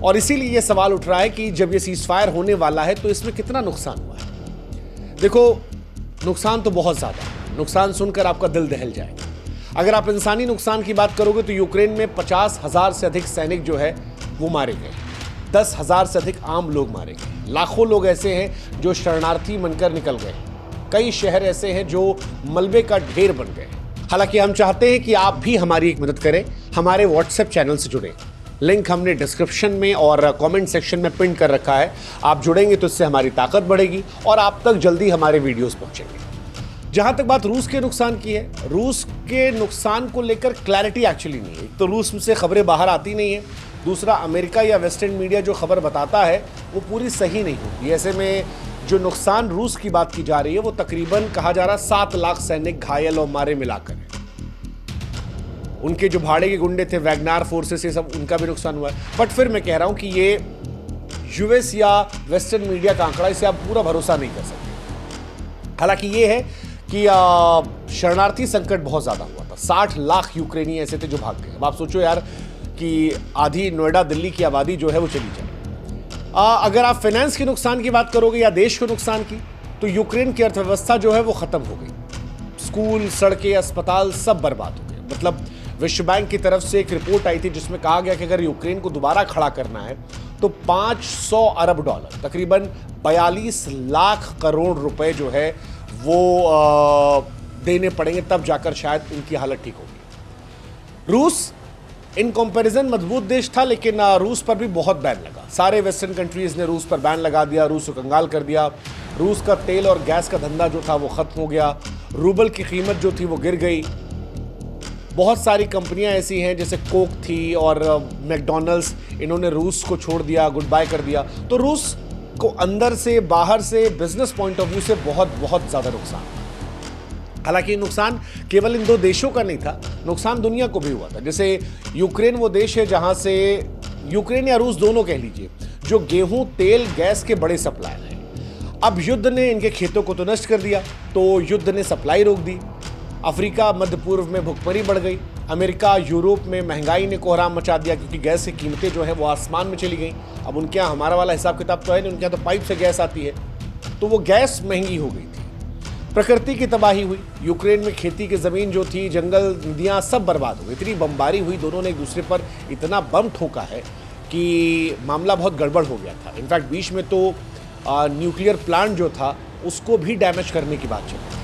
और इसीलिए ये सवाल उठ रहा है कि जब ये सीज फायर होने वाला है तो इसमें कितना नुकसान हुआ है। देखो, नुकसान तो बहुत ज़्यादा है। नुकसान सुनकर आपका दिल दहल जाएगा। अगर आप इंसानी नुकसान की बात करोगे तो यूक्रेन में 50,000 से अधिक सैनिक जो है वो मारे गए, 10,000 से अधिक आम लोग मारे गए, लाखों लोग ऐसे हैं जो शरणार्थी बनकर निकल गए, कई शहर ऐसे हैं जो मलबे का ढेर बन गए। हालांकि हम चाहते हैं कि आप भी हमारी एक मदद करें, हमारे व्हाट्सएप चैनल से जुड़ें। लिंक हमने डिस्क्रिप्शन में और कमेंट सेक्शन में पिन कर रखा है। आप जुड़ेंगे तो इससे हमारी ताकत बढ़ेगी और आप तक जल्दी हमारे वीडियोस पहुंचेंगे। जहां तक बात रूस के नुकसान की है, रूस के नुकसान को लेकर क्लैरिटी एक्चुअली नहीं है। तो रूस से खबरें बाहर आती नहीं है, दूसरा अमेरिका या वेस्टर्न मीडिया जो खबर बताता है वो पूरी सही नहीं होती। ऐसे में जो नुकसान रूस की बात की जा रही है वो तकरीबन कहा जा रहा 7 लाख सैनिक घायल और मारे मिलाकर है। उनके जो भाड़े के गुंडे थे, वैगनार फोर्सेस, ये सब उनका भी नुकसान हुआ है। बट फिर मैं कह रहा हूं कि ये यूएस या वेस्टर्न मीडिया का आंकड़ा, इसे आप पूरा भरोसा नहीं कर सकते। हालांकि ये है कि शरणार्थी संकट बहुत ज्यादा हुआ था। 60 लाख यूक्रेनी ऐसे थे जो भाग गए। अब आप सोचो यार कि आधी नोएडा दिल्ली की आबादी जो है वो चली जाए। अगर आप फाइनेंस के नुकसान की बात करोगे या देश के नुकसान की, तो यूक्रेन की अर्थव्यवस्था जो है वो खत्म हो गई। स्कूल, सड़कें, अस्पताल सब बर्बाद हो गए। मतलब विश्व बैंक की तरफ से एक रिपोर्ट आई थी जिसमें कहा गया कि अगर यूक्रेन को दोबारा खड़ा करना है तो 500 अरब डॉलर, तकरीबन 42 लाख करोड़ रुपए जो है वो देने पड़ेंगे, तब जाकर शायद उनकी हालत ठीक होगी। रूस इन कंपैरिजन मजबूत देश था, लेकिन रूस पर भी बहुत बैन लगा। सारे वेस्टर्न कंट्रीज ने रूस पर बैन लगा दिया, रूस को कंगाल कर दिया। रूस का तेल और गैस का धंधा जो था वो खत्म हो गया। रूबल की कीमत जो थी वो गिर गई। बहुत सारी कंपनियां ऐसी हैं जैसे कोक थी और मैकडॉनल्ड्स, इन्होंने रूस को छोड़ दिया, गुड बाय कर दिया। तो रूस को अंदर से बाहर से बिजनेस पॉइंट ऑफ व्यू से बहुत बहुत ज़्यादा नुकसान। हालांकि नुकसान केवल इन दो देशों का नहीं था, नुकसान दुनिया को भी हुआ था। जैसे यूक्रेन वो देश है जहां से, यूक्रेन या रूस दोनों कह लीजिए, जो गेहूं, तेल, गैस के बड़े सप्लायर हैं। अब युद्ध ने इनके खेतों को तो नष्ट कर दिया, तो युद्ध ने सप्लाई रोक दी। अफ्रीका, मध्य पूर्व में भुखमरी बढ़ गई। अमेरिका, यूरोप में महंगाई ने कोहराम मचा दिया क्योंकि गैस की कीमतें जो है वो आसमान में चली गई। अब उनके यहाँ हमारा वाला हिसाब किताब तो है नहीं, उनके यहाँ तो पाइप से गैस आती है, तो वो गैस महंगी हो गई थी। प्रकृति की तबाही हुई। यूक्रेन में खेती की ज़मीन जो थी, जंगल, नदियाँ सब बर्बाद हो गई। इतनी बमबारी हुई, दोनों ने एक दूसरे पर इतना बम ठोका है कि मामला बहुत गड़बड़ हो गया था। इनफैक्ट बीच में तो न्यूक्लियर प्लांट जो था उसको भी डैमेज करने की बात चल रही थी।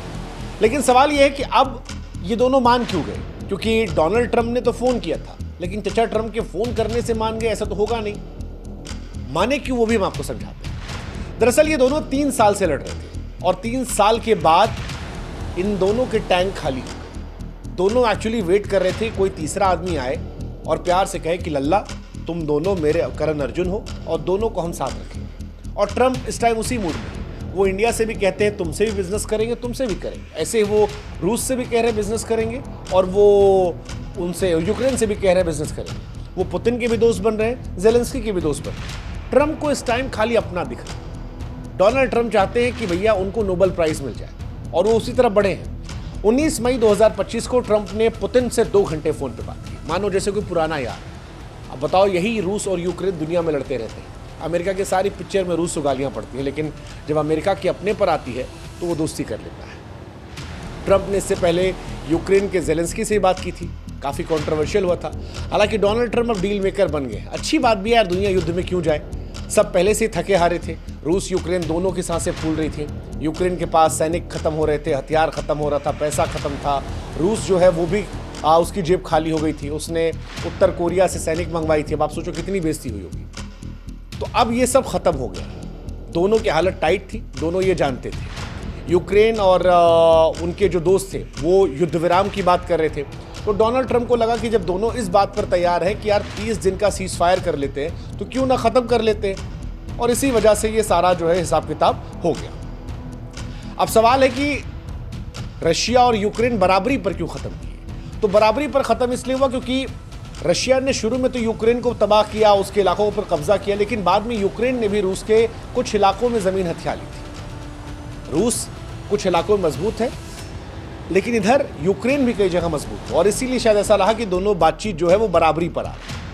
लेकिन सवाल यह है कि अब ये दोनों मान क्यों गए? क्योंकि डोनाल्ड ट्रंप ने तो फ़ोन किया था, लेकिन चचा ट्रंप के फ़ोन करने से मान गए, ऐसा तो होगा नहीं। माने क्यों, वो भी हम आपको समझाते हैं। दरअसल ये दोनों 3 साल से लड़ रहे थे और 3 साल के बाद इन दोनों के टैंक खाली हो गए। दोनों एक्चुअली वेट कर रहे थे कोई तीसरा आदमी आए और प्यार से कहे कि लल्ला तुम दोनों मेरे करण अर्जुन हो और दोनों को हम साथ रखेंगे। और ट्रंप इस टाइम उसी मूड में, वो इंडिया से भी कहते हैं तुमसे भी बिजनेस करेंगे, तुमसे भी करेंगे। ऐसे वो रूस से भी कह रहे बिजनेस करेंगे और वो उनसे यूक्रेन से भी कह रहे बिजनेस करेंगे। वो पुतिन के भी दोस्त बन रहे हैं, जेलेंस्की के भी दोस्त बन रहे हैं। ट्रंप को इस टाइम खाली अपना दिख रहा है। डोनाल्ड ट्रंप चाहते हैं कि भैया उनको नोबेल प्राइज मिल जाए और वो उसी तरफ बढ़े हैं। 19 मई 2025 को ट्रंप ने पुतिन से 2 घंटे फोन पे बात की, मानो जैसे कोई पुराना यार। अब बताओ, यही रूस और यूक्रेन दुनिया में लड़ते रहते हैं। अमेरिका की सारी पिक्चर में रूस को गालियाँ पड़ती हैं, लेकिन जब अमेरिका की अपने पर आती है तो वो दोस्ती कर लेता है। ट्रंप ने इससे पहले यूक्रेन के जेलेंस्की से बात की थी, काफ़ी कंट्रोवर्शियल हुआ था। हालांकि डोनाल्ड ट्रंप अब डील मेकर बन गए। अच्छी बात भी है यार, दुनिया युद्ध में क्यों जाए, सब पहले से थके हारे थे। रूस यूक्रेन दोनों की सांसें फूल रही थी। यूक्रेन के पास सैनिक खत्म हो रहे थे, हथियार खत्म हो रहा था, पैसा खत्म था। रूस जो है वो भी उसकी जेब खाली हो गई थी, उसने उत्तर कोरिया से सैनिक मंगवाई थी। अब आप सोचो कितनी बेइज्जती हुई होगी। तो अब ये सब खत्म हो गया। दोनों की हालत टाइट थी, दोनों ये जानते थे। यूक्रेन और उनके जो दोस्त थे वो युद्ध विराम की बात कर रहे थे। तो डोनाल्ड ट्रंप को लगा कि जब दोनों इस बात पर तैयार है कि यार 30 दिन का सीज फायर कर लेते हैं तो क्यों ना ख़त्म कर लेते हैं, और इसी वजह से ये सारा जो है हिसाब किताब हो गया। अब सवाल है कि रशिया और यूक्रेन बराबरी पर क्यों ख़त्म किए? तो बराबरी पर ख़त्म इसलिए हुआ क्योंकि रशिया ने शुरू में तो यूक्रेन को तबाह किया, उसके इलाकों पर कब्जा किया, लेकिन बाद में यूक्रेन ने भी रूस के कुछ इलाकों में ज़मीन हथिया ली थी। रूस कुछ इलाकों में मजबूत है, लेकिन इधर यूक्रेन भी कई जगह मजबूत है, और इसीलिए शायद ऐसा रहा कि दोनों बातचीत जो है वो बराबरी पर आ रही है।